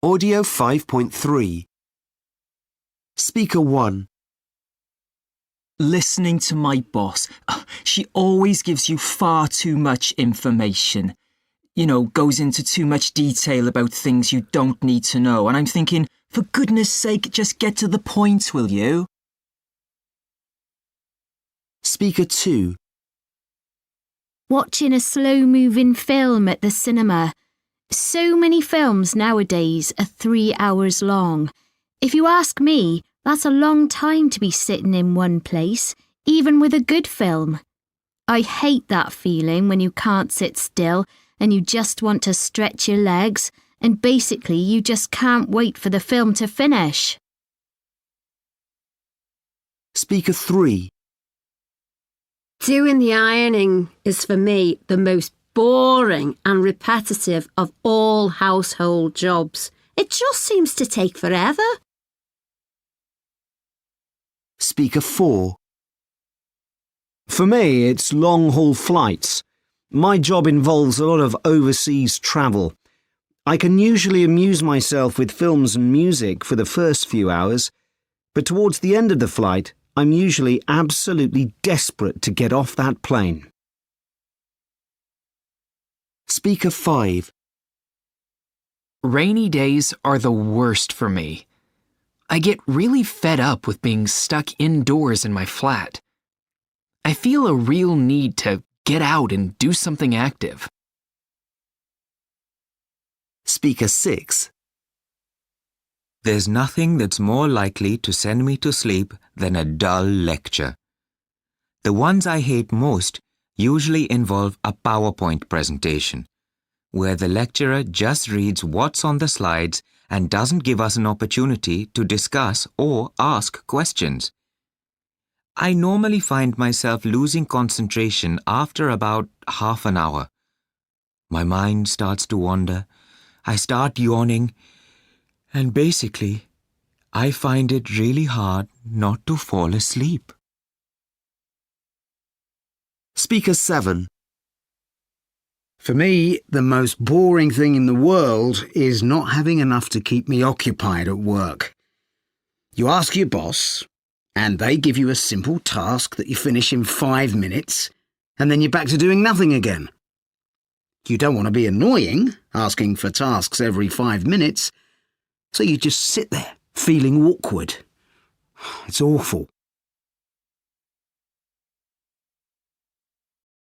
Audio 5.3. Speaker 1. Listening to my boss. She always gives you far too much information. Goes into too much detail about things you don't need to know. And I'm thinking, for goodness sake, just get to the point, will you? Speaker 2. Watching a slow-moving film at the cinema. So many films nowadays are 3 hours long. If you ask me, that's a long time to be sitting in one place, even with a good film. I hate that feeling when you can't sit still and you just want to stretch your legs and basically you just can't wait for the film to finish. Speaker 3. Doing the ironing is for me the most boring and repetitive of all household jobs. It just seems to take forever. Speaker 4. For me, it's long-haul flights. My job involves a lot of overseas travel. I can usually amuse myself with films and music for the first few hours, but towards the end of the flight, I'm usually absolutely desperate to get off that plane. Speaker 5. Rainy days are the worst for me. I get really fed up with being stuck indoors in my flat. I feel a real need to get out and do something active. Speaker 6. There's nothing that's more likely to send me to sleep than a dull lecture. The ones I hate most usually involve a PowerPoint presentation, where the lecturer just reads what's on the slides and doesn't give us an opportunity to discuss or ask questions. I normally find myself losing concentration after about half an hour. My mind starts to wander, I start yawning, and basically, I find it really hard not to fall asleep. Speaker 7. For me, the most boring thing in the world is not having enough to keep me occupied at work. You ask your boss, and they give you a simple task that you finish in 5 minutes, and then you're back to doing nothing again. You don't want to be annoying, asking for tasks every 5 minutes, so you just sit there, feeling awkward. It's awful.